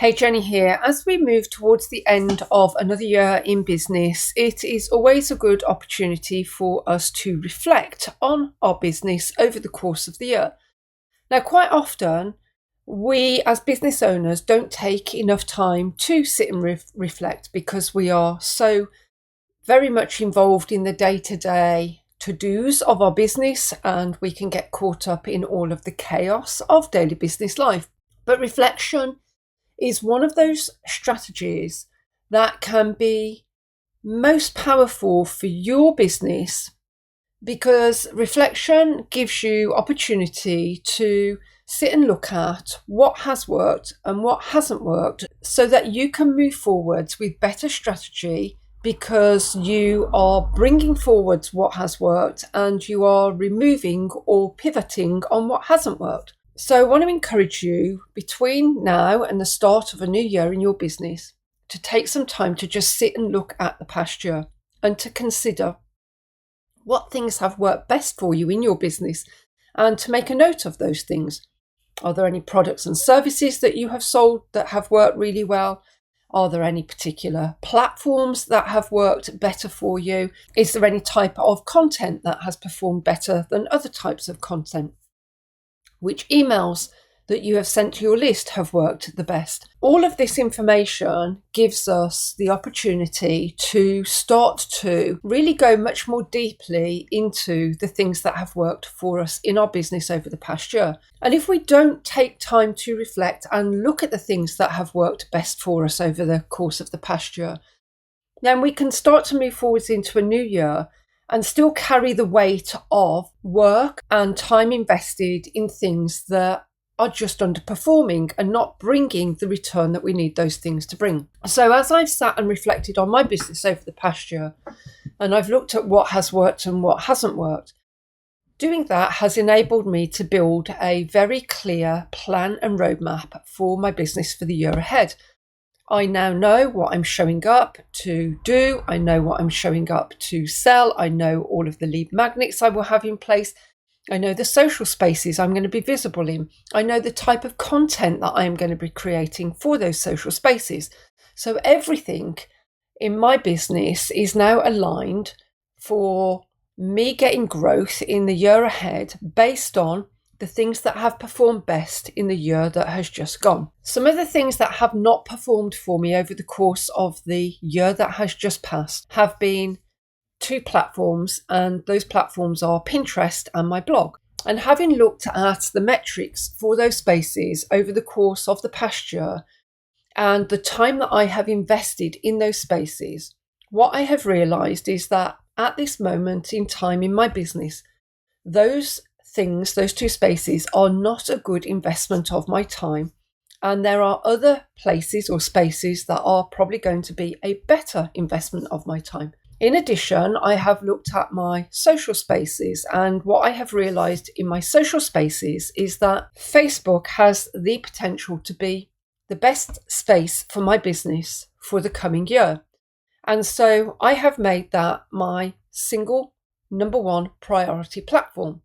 Hey, Jenny here. As we move towards the end of another year in business, it is always a good opportunity for us to reflect on our business over the course of the year. Now, quite often, we as business owners don't take enough time to sit and reflect because we are so very much involved in the day-to-day to-dos of our business, and we can get caught up in all of the chaos of daily business life. But reflection is one of those strategies that can be most powerful for your business, because reflection gives you opportunity to sit and look at what has worked and what hasn't worked so that you can move forwards with better strategy, because you are bringing forwards what has worked and you are removing or pivoting on what hasn't worked. So I want to encourage you between now and the start of a new year in your business to take some time to just sit and look at the past year and to consider what things have worked best for you in your business and to make a note of those things. Are there any products and services that you have sold that have worked really well? Are there any particular platforms that have worked better for you? Is there any type of content that has performed better than other types of content? Which emails that you have sent to your list have worked the best? All of this information gives us the opportunity to start to really go much more deeply into the things that have worked for us in our business over the past year. And if we don't take time to reflect and look at the things that have worked best for us over the course of the past year, then we can start to move forwards into a new year and still carry the weight of work and time invested in things that are just underperforming and not bringing the return that we need those things to bring. So as I've sat and reflected on my business over the past year, and I've looked at what has worked and what hasn't worked, doing that has enabled me to build a very clear plan and roadmap for my business for the year ahead. I now know what I'm showing up to do. I know what I'm showing up to sell. I know all of the lead magnets I will have in place. I know the social spaces I'm going to be visible in. I know the type of content that I am going to be creating for those social spaces. So everything in my business is now aligned for me getting growth in the year ahead based on the things that have performed best in the year that has just gone. Some of the things that have not performed for me over the course of the year that has just passed have been two platforms, and those platforms are Pinterest and my blog. And having looked at the metrics for those spaces over the course of the past year and the time that I have invested in those spaces, what I have realized is that at this moment in time in my business, those two spaces are not a good investment of my time. And there are other places or spaces that are probably going to be a better investment of my time. In addition, I have looked at my social spaces, and what I have realized in my social spaces is that Facebook has the potential to be the best space for my business for the coming year. And so I have made that my single number one priority platform.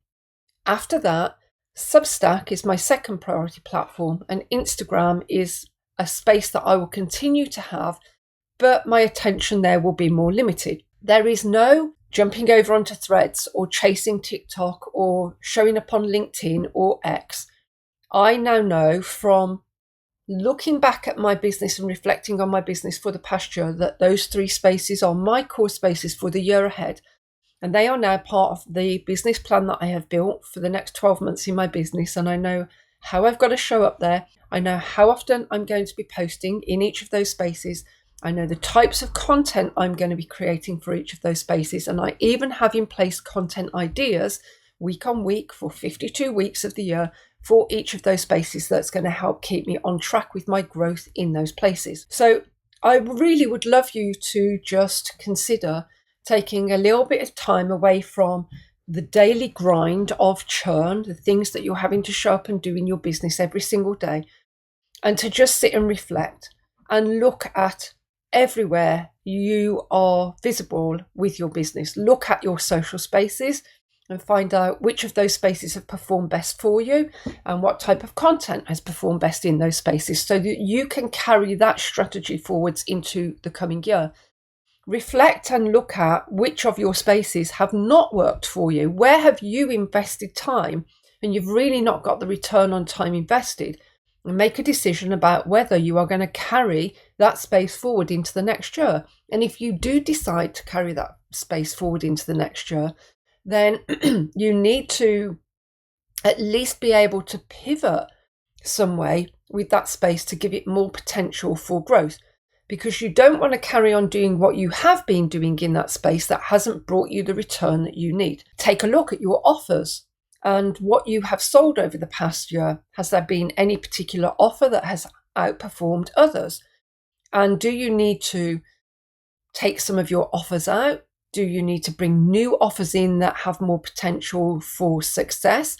After that, Substack is my second priority platform, and Instagram is a space that I will continue to have, but my attention there will be more limited. There is no jumping over onto Threads or chasing TikTok or showing up on LinkedIn or X. I now know from looking back at my business and reflecting on my business for the past year that those three spaces are my core spaces for the year ahead. And they are now part of the business plan that I have built for the next 12 months in my business. And I know how I've got to show up there. I know how often I'm going to be posting in each of those spaces. I know the types of content I'm going to be creating for each of those spaces. And I even have in place content ideas week on week for 52 weeks of the year for each of those spaces that's going to help keep me on track with my growth in those places. So I really would love you to just consider taking a little bit of time away from the daily grind of churn, the things that you're having to show up and do in your business every single day, and to just sit and reflect and look at everywhere you are visible with your business. Look at your social spaces and find out which of those spaces have performed best for you and what type of content has performed best in those spaces, so that you can carry that strategy forwards into the coming year. Reflect and look at which of your spaces have not worked for you. Where have you invested time and you've really not got the return on time invested? And make a decision about whether you are going to carry that space forward into the next year. And if you do decide to carry that space forward into the next year, then you need to at least be able to pivot some way with that space to give it more potential for growth, because you don't want to carry on doing what you have been doing in that space that hasn't brought you the return that you need. Take a look at your offers and what you have sold over the past year. Has there been any particular offer that has outperformed others? And do you need to take some of your offers out? Do you need to bring new offers in that have more potential for success?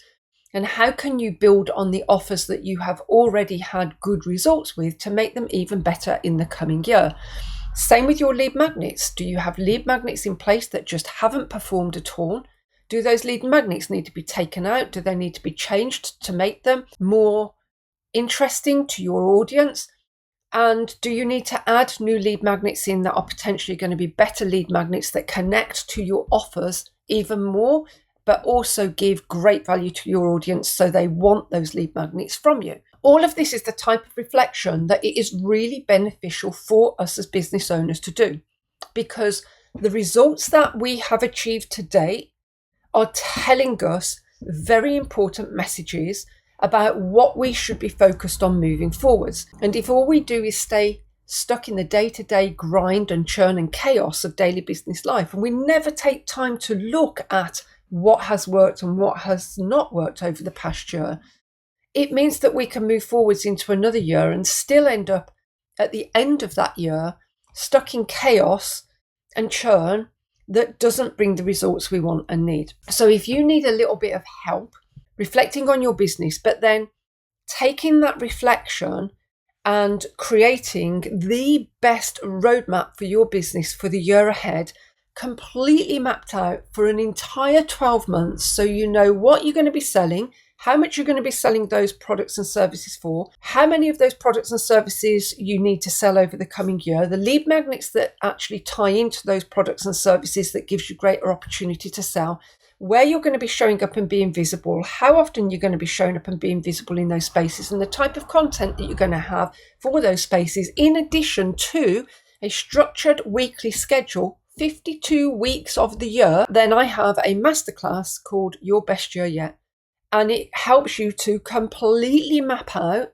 And how can you build on the offers that you have already had good results with to make them even better in the coming year? Same with your lead magnets. Do you have lead magnets in place that just haven't performed at all? Do those lead magnets need to be taken out? Do they need to be changed to make them more interesting to your audience? And do you need to add new lead magnets in that are potentially going to be better lead magnets that connect to your offers even more, but also give great value to your audience so they want those lead magnets from you? All of this is the type of reflection that it is really beneficial for us as business owners to do, because the results that we have achieved to date are telling us very important messages about what we should be focused on moving forwards. And if all we do is stay stuck in the day-to-day grind and churn and chaos of daily business life, and we never take time to look at what has worked and what has not worked over the past year, it means that we can move forwards into another year and still end up at the end of that year stuck in chaos and churn that doesn't bring the results we want and need. So if you need a little bit of help reflecting on your business, but then taking that reflection and creating the best roadmap for your business for the year ahead, completely mapped out for an entire 12 months, so you know what you're going to be selling, how much you're going to be selling those products and services for, how many of those products and services you need to sell over the coming year, the lead magnets that actually tie into those products and services that gives you greater opportunity to sell, where you're going to be showing up and being visible, how often you're going to be showing up and being visible in those spaces, and the type of content that you're going to have for those spaces, in addition to a structured weekly schedule, 52 weeks of the year. Then I have a masterclass called Your Best Year Yet. And it helps you to completely map out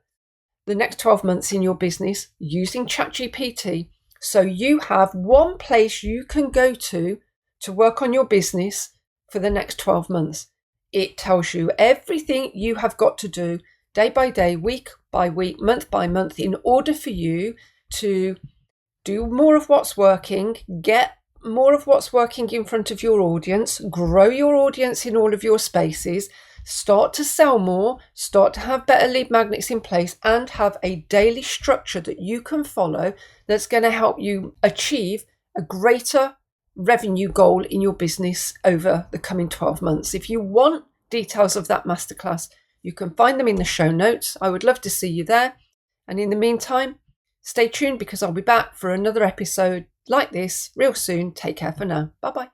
the next 12 months in your business using ChatGPT. So you have one place you can go to work on your business for the next 12 months. It tells you everything you have got to do day by day, week by week, month by month, in order for you to do more of what's working, get more of what's working in front of your audience, grow your audience in all of your spaces, start to sell more, start to have better lead magnets in place, and have a daily structure that you can follow that's going to help you achieve a greater revenue goal in your business over the coming 12 months. If you want details of that masterclass, you can find them in the show notes. I would love to see you there. And in the meantime, stay tuned, because I'll be back for another episode like this real soon. Take care for now. Bye-bye.